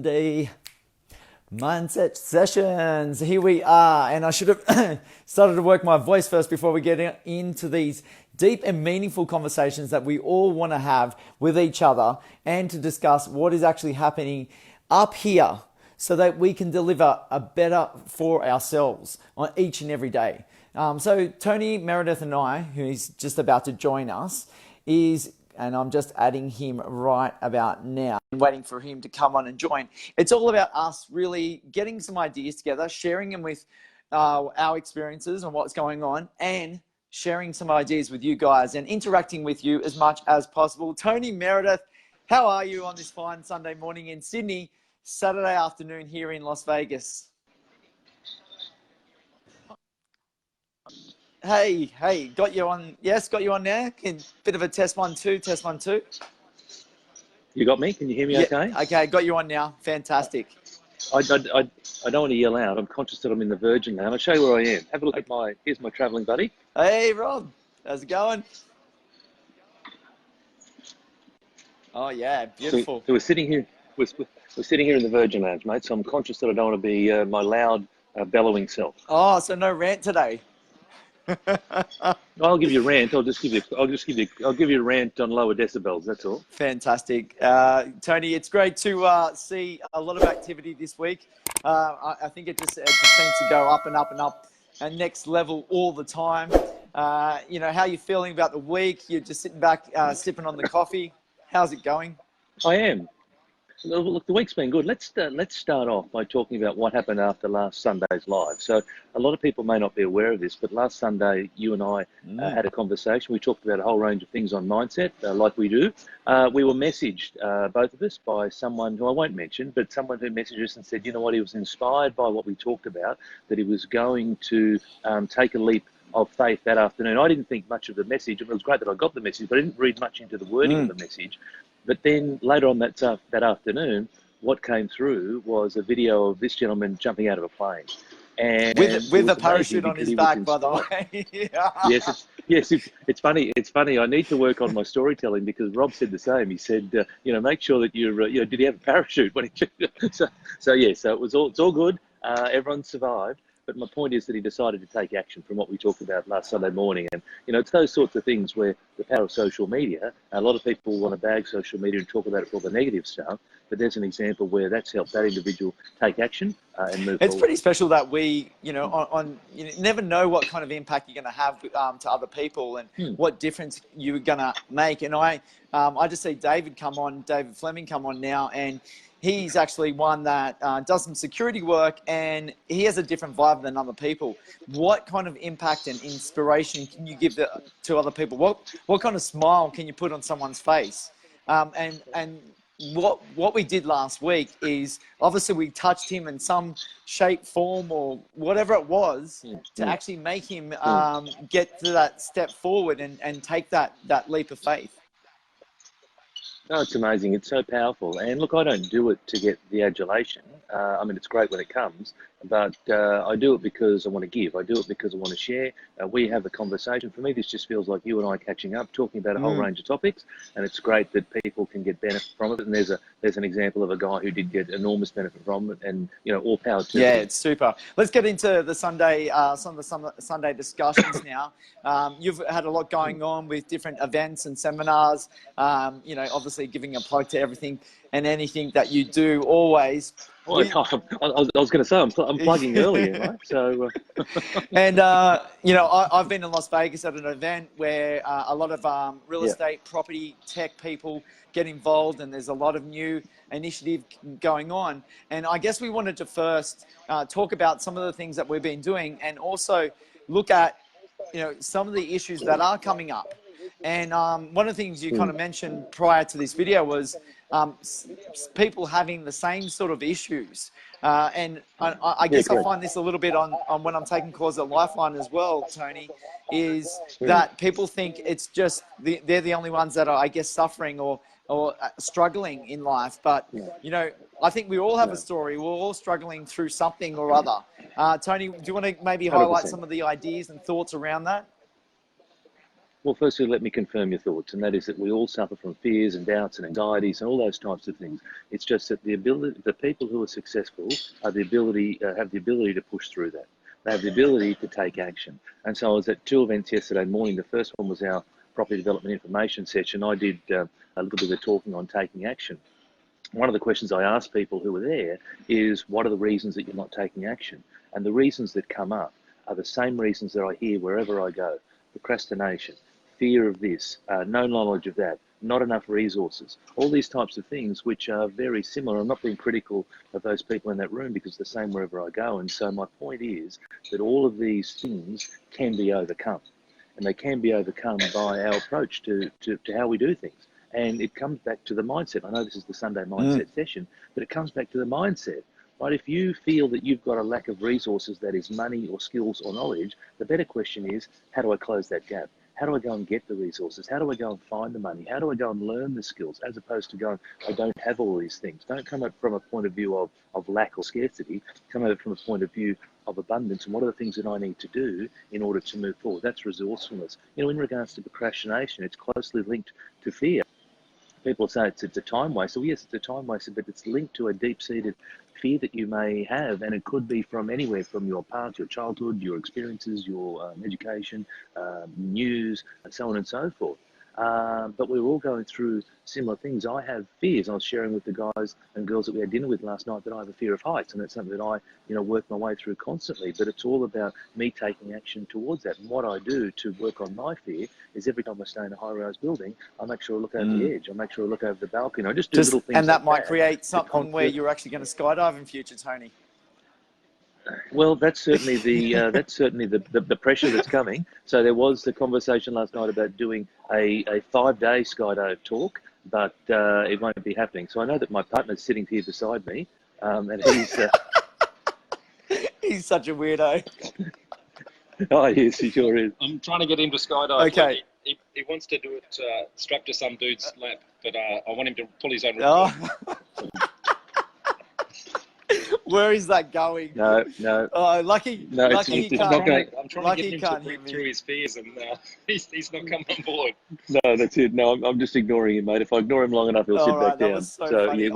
Sunday mindset sessions. Here we are, and I should have started to work my voice first before we get into these deep and meaningful conversations that we all want to have with each other and to discuss what is actually happening up here so that we can deliver a better for ourselves on each and every day. So Tony, Meredith and I, who's just about to join us, and I'm just adding him right about now, waiting for him to come on and join. It's all about us really getting some ideas together, sharing them with our experiences and what's going on, and sharing some ideas with you guys and interacting with you as much as possible. Tony, Meredith, how are you on this fine Sunday morning in Sydney, Saturday afternoon here in Las Vegas? Hey, got you on. Yes, got you on now. Bit of a test 1 2, test 1 2. You got me? Can you hear me okay? Okay, got you on now. Fantastic. I don't want to yell out. I'm conscious that I'm in the Virgin now. I'll show you where I am. Have a look at here's my travelling buddy. Hey, Rob. How's it going? Oh, yeah, beautiful. So we're sitting here. We're sitting here in the Virgin Lounge, mate. So I'm conscious that I don't want to be my loud, bellowing self. Oh, so no rant today. I'll give you a rant. I'll give you a rant on lower decibels. That's all. Fantastic, Tony. It's great to see a lot of activity this week. I think it just seems to go up and up and up, and next level all the time. How are you feeling about the week? You're just sitting back, sipping on the coffee. How's it going? I am. Look, the week's been good. Let's start off by talking about what happened after last Sunday's live. So a lot of people may not be aware of this, but last Sunday you and I had a conversation. We talked about a whole range of things on mindset, like we do. We were messaged, both of us, by someone who I won't mention, but someone who messaged us and said, you know what, he was inspired by what we talked about, that he was going to take a leap of faith that afternoon. I didn't think much of the message. It was great that I got the message, but I didn't read much into the wording of the message. But then later on that afternoon, what came through was a video of this gentleman jumping out of a plane, and with a parachute on his back, by the way. Yes, it's funny. It's funny. I need to work on my storytelling because Rob said the same. He said, make sure that you're, did he have a parachute when he? So it's all good. Everyone survived. But my point is that he decided to take action from what we talked about last Sunday morning. And, it's those sorts of things where the power of social media, a lot of people want to bag social media and talk about it for all the negative stuff. But there's an example where that's helped that individual take action and move forward. It's pretty special that we, you never know what kind of impact you're going to have to other people and what difference you're going to make. And I just see David Fleming come on now, and he's actually one that does some security work, and he has a different vibe than other people. What kind of impact and inspiration can you give to other people? What kind of smile can you put on someone's face? And what we did last week is obviously we touched him in some shape, form, or whatever it was to actually make him get to that step forward and take that leap of faith. No, it's amazing. It's so powerful. And look, I don't do it to get the adulation. It's great when it comes, but I do it because I want to give. I do it because I want to share. We have a conversation. For me, this just feels like you and I catching up, talking about a whole range of topics, and it's great that people can get benefit from it. And there's an example of a guy who did get enormous benefit from it, and all power to him. Yeah, it's super. Let's get into the Sunday, some of the Sunday discussions now. You've had a lot going on with different events and seminars. Obviously giving a plug to everything and anything that you do always. I was going to say I'm plugging earlier, right? So, and I've been in Las Vegas at an event where a lot of real estate, property, tech people get involved, and there's a lot of new initiative going on. And I guess we wanted to first talk about some of the things that we've been doing, and also look at some of the issues that are coming up. And one of the things you kind of mentioned prior to this video was people having the same sort of issues. And I guess I find this a little bit on when I'm taking calls at Lifeline as well, Tony, is that people think it's just they're the only ones that are, I guess, suffering or struggling in life. But, I think we all have a story. We're all struggling through something or other. Tony, do you want to maybe highlight 100%. Some of the ideas and thoughts around that? Well, firstly, let me confirm your thoughts, and that is that we all suffer from fears and doubts and anxieties and all those types of things. It's just that the people who are successful have the ability to push through that. They have the ability to take action. And so I was at two events yesterday morning. The first one was our property development information session. I did a little bit of talking on taking action. One of the questions I asked people who were there is, what are the reasons that you're not taking action? And the reasons that come up are the same reasons that I hear wherever I go. Procrastination, fear of this, no knowledge of that, not enough resources, all these types of things which are very similar. I'm not being critical of those people in that room because it's the same wherever I go. And so my point is that all of these things can be overcome, and they can be overcome by our approach to how we do things. And it comes back to the mindset. I know this is the Sunday mindset session, but it comes back to the mindset. Right? If you feel that you've got a lack of resources, that is money or skills or knowledge, the better question is, how do I close that gap? How do I go and get the resources? How do I go and find the money? How do I go and learn the skills, as opposed to going, I don't have all these things? Don't come at it from a point of view of lack or scarcity. Come at it from a point of view of abundance, and what are the things that I need to do in order to move forward? That's resourcefulness. In regards to procrastination, it's closely linked to fear. People say it's a time waster. Well, yes, it's a time waster, but it's linked to a deep-seated fear that you may have, and it could be from anywhere, from your past, your childhood, your experiences, your education, news, and so on and so forth. But we're all going through similar things. I have fears. I was sharing with the guys and girls that we had dinner with last night that I have a fear of heights, and it's something that I, work my way through constantly. But it's all about me taking action towards that. And what I do to work on my fear is, every time I stay in a high-rise building, I make sure I look over the edge. I make sure I look over the balcony. I just do little things. And that like might create something where you're actually going to skydive in future, Tony. Well, that's certainly the pressure that's coming. So there was the conversation last night about doing a 5-day skydive talk, but it won't be happening. So I know that my partner's sitting here beside me, and he's he's such a weirdo. Oh, yes, he sure is. I'm trying to get him to skydive. Okay. He wants to do it strapped to some dude's lap, but I want him to pull his own. Oh. Where is that going? No. Oh, lucky. No, lucky it's he not can't. going. I'm trying Lucky to he get him can't to hear break me. through his fears, and he's not come on board. No, that's it. No, I'm just ignoring him, mate. If I ignore him long enough, he'll sit All right, back that down. was so funny. Yeah.